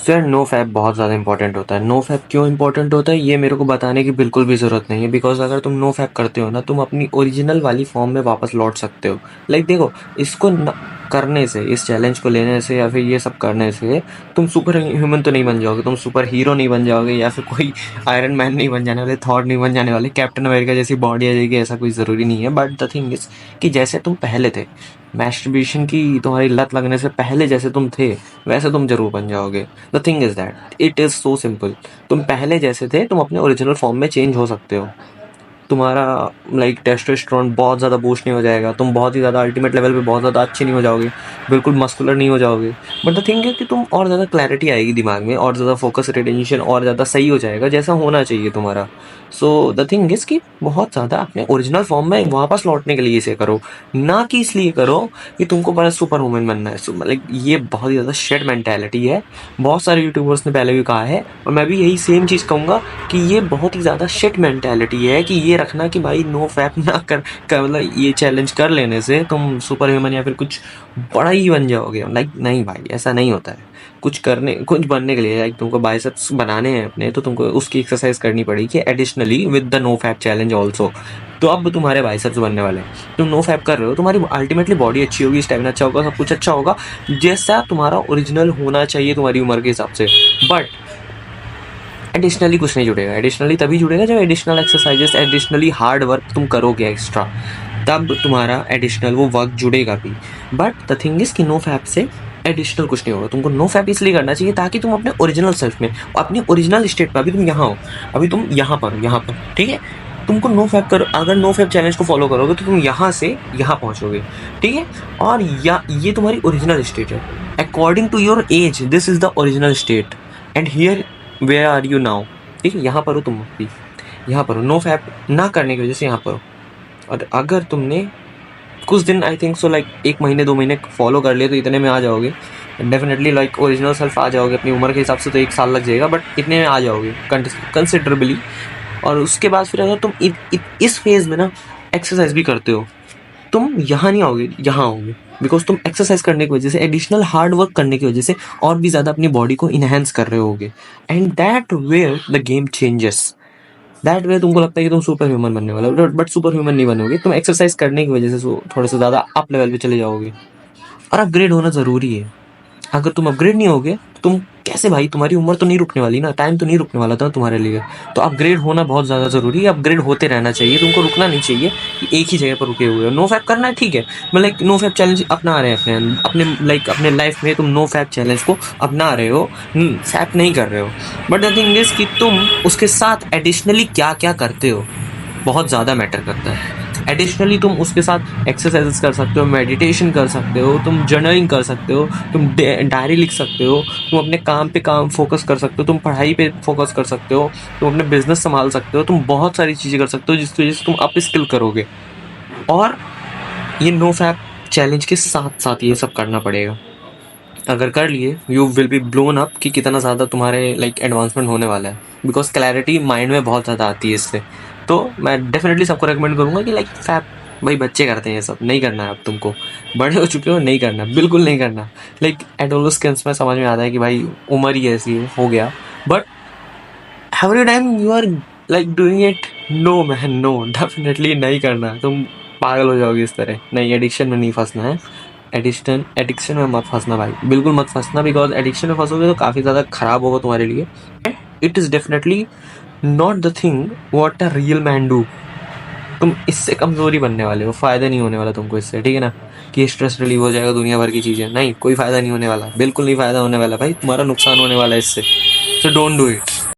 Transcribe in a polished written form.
सो यार no fap बहुत ज़्यादा इंपॉर्टेंट होता है। नो फैप क्यों इंपॉर्टेंट होता है ये मेरे को बताने की बिल्कुल भी ज़रूरत नहीं है, बिकॉज अगर तुम नो फैप करते हो ना, तुम अपनी ओरिजिनल वाली फॉर्म में वापस लौट सकते हो। लाइक देखो, इसको करने से, इस चैलेंज को लेने से या फिर ये सब करने से तुम सुपर ह्यूमन तो नहीं बन जाओगे, तुम सुपर हीरो नहीं बन जाओगे, या फिर कोई आयरन मैन नहीं बन जाने वाले, थॉर नहीं बन जाने वाले, कैप्टन अमेरिका जैसी बॉडी आ जाएगी, ऐसा कोई ज़रूरी नहीं है। बट द थिंग इज कि जैसे तुम पहले थे, मैस्टरबेशन की तुम्हारी लत लगने से पहले जैसे तुम थे, वैसे तुम जरूर बन जाओगे। The thing is that it is so simple. तुम पहले जैसे थे, तुम अपने ओरिजिनल फॉर्म में चेंज हो सकते हो। तुम्हारा लाइक टेस्टोस्टेरोन बहुत ज़्यादा बूस्ट नहीं हो जाएगा, तुम बहुत ही ज़्यादा अल्टीमेट लेवल पे बहुत ज़्यादा अच्छे नहीं हो जाओगे, बिल्कुल मस्कुलर नहीं हो जाओगे। बट द थिंग है कि तुम और ज़्यादा क्लैरिटी आएगी दिमाग में, और ज़्यादा फोकस, रिटेंशन और ज़्यादा सही हो जाएगा, जैसा होना चाहिए तुम्हारा। सो द थिंग इज़ कि बहुत ज़्यादा अपने ओरिजिनल फॉर्म में वापस लौटने के लिए इसे करो, ना कि इसलिए करो कि तुमको बड़ा सुपर वुमन बनना है। लाइक ये बहुत ही ज़्यादा शेड मेंटेलिटी है। बहुत सारे यूट्यूबर्स ने पहले भी कहा है, और मैं भी यही सेम चीज़ कहूँगा कि ये बहुत ही ज़्यादा शेड मेंटेलिटी है, कि ये रखना कि भाई नो फैप ना कर मतलब ये चैलेंज कर लेने से तुम सुपर ह्यूमन या फिर कुछ बड़ा ही बन जाओगे। लाइक नहीं भाई, ऐसा नहीं होता है। कुछ बनने के लिए, लाइक तुमको बाइसेप्स बनाने हैं अपने, तो तुमको उसकी एक्सरसाइज करनी पड़ेगी additionally with the no fap challenge also. तो अब तुम्हारे बाइसेप्स बनने वाले हैं, तुम नो फैप कर रहे हो, तुम्हारी अल्टीमेटली बॉडी अच्छी होगी, स्टेमिना अच्छा होगा, सब कुछ अच्छा होगा, जैसा तुम्हारा ओरिजिनल होना चाहिए तुम्हारी उम्र के हिसाब से। बट एडिशनली कुछ नहीं जुड़ेगा। एडिशनली तभी जुड़ेगा जब additional exercises, additionally hard work तुम करोगे एक्स्ट्रा, तब तुम्हारा एडिशनल वो वर्क जुड़ेगा भी। बट द थिंग इज कि नो फैप से एडिशनल कुछ नहीं होगा। तुमको नो फैप इसलिए करना चाहिए ताकि तुम अपने ओरिजिनल सेल्फ में, अपनी ओरिजिनल स्टेट पर, अभी तुम यहाँ हो, अभी तुम यहाँ पर हो, यहाँ पर, ठीक है, तुमको नो फैप कर, अगर नो फैप चैलेंज को फॉलो करोगे तो तुम यहाँ से यहाँ पहुँचोगे, ठीक है। और ये तुम्हारी ओरिजिनल स्टेट है, according to your age this is the original state, and here where are you now, ठीक है, यहाँ पर हो तुम अभी, यहाँ पर हो, नो फैप ना करने की वजह से यहाँ पर हो। और अगर तुमने कुछ दिन, आई थिंक सो लाइक 1 महीने 2 महीने फॉलो कर लिए, तो इतने में आ जाओगे डेफिनेटली, लाइक ओरिजिनल सेल्फ आ जाओगे अपनी उम्र के हिसाब से। तो 1 साल लग जाएगा, बट इतने में आ जाओगे कंसिडरेबली। और उसके बाद फिर अगर तुम इस फेज में ना एक्सरसाइज भी करते हो, तुम यहाँ नहीं आओगे, यहाँ आओगे, बिकॉज तुम एक्सरसाइज करने की वजह से, एडिशनल हार्ड वर्क करने की वजह से और भी ज़्यादा अपनी बॉडी को इनहेंस कर रहे होगे। And that where the game changes. That way तुमको लगता है कि तुम सुपर ह्यूमन बनने वाले हो, बट सुपर ह्यूमन नहीं बनोगे। तुम एक्सरसाइज करने की वजह से थोड़े से ज़्यादा अप लेवल पे चले जाओगे, और अपग्रेड होना ज़रूरी है। अगर तुम अपग्रेड नहीं होगे, तुम कैसे भाई, तुम्हारी उम्र तो नहीं रुकने वाली ना, टाइम तो नहीं रुकने वाला था तुम्हारे लिए। तो अपग्रेड होना बहुत ज़्यादा ज़रूरी है, अपग्रेड होते रहना चाहिए, तुमको रुकना नहीं चाहिए कि एक ही जगह पर रुके हुए हो। नो फैप करना है, ठीक है, मतलब नो फैप चैलेंज अपना रहे हैं अपने लाइक अपने लाइफ में, तुम नो फैप चैलेंज को अपना रहे हो, फैप नहीं कर रहे हो। बट द थिंग इज कि तुम उसके साथ एडिशनली क्या क्या करते हो, बहुत ज़्यादा मैटर करता है। एडिशनली तुम उसके साथ एक्सरसाइजेस कर सकते हो, मेडिटेशन कर सकते हो, तुम जर्नलिंग कर सकते हो, तुम डायरी लिख सकते हो, तुम अपने काम पे काम फोकस कर सकते हो, तुम पढ़ाई पे फोकस कर सकते हो, तुम अपने बिजनेस संभाल सकते हो, तुम बहुत सारी चीज़ें कर सकते हो जिसकी वजह से तुम अप स्किल करोगे। और ये नो फैप चैलेंज के साथ साथ ये सब करना पड़ेगा। अगर कर लिए, you will be blown up कि कितना ज़्यादा तुम्हारे लाइक एडवांसमेंट होने वाला है, बिकॉज क्लैरिटी माइंड में बहुत ज़्यादा आती है इससे। तो मैं डेफिनेटली सबको रेकमेंड करूँगा कि लाइक फैप, भाई बच्चे करते हैं ये सब, नहीं करना है अब तुमको, बड़े हो चुके हो, नहीं करना, बिल्कुल नहीं करना। लाइक एडोलसेंस में समझ में आता है कि भाई उम्र ही ऐसी है, हो गया, but every time you are like doing it, no man no, definitely नहीं करना। तुम पागल हो जाओगे इस तरह। नहीं, एडिक्शन में नहीं फंसना है, एडिक्शन में मत फंसना भाई, बिल्कुल मत फंसना, बिकॉज एडिक्शन में फंसोगे तो काफ़ी ज़्यादा ख़राब होगा तुम्हारे लिए। It is definitely not the thing what a real man do. तुम इससे कमज़ोरी बनने वाले हो, फ़ायदा नहीं होने वाला तुमको इससे, ठीक है ना, कि स्ट्रेस रिलीव हो जाएगा, दुनिया भर की चीज़ें, नहीं, कोई फ़ायदा नहीं होने वाला, बिल्कुल नहीं फ़ायदा होने वाला भाई, तुम्हारा नुकसान होने वाला है इससे। So don't do it.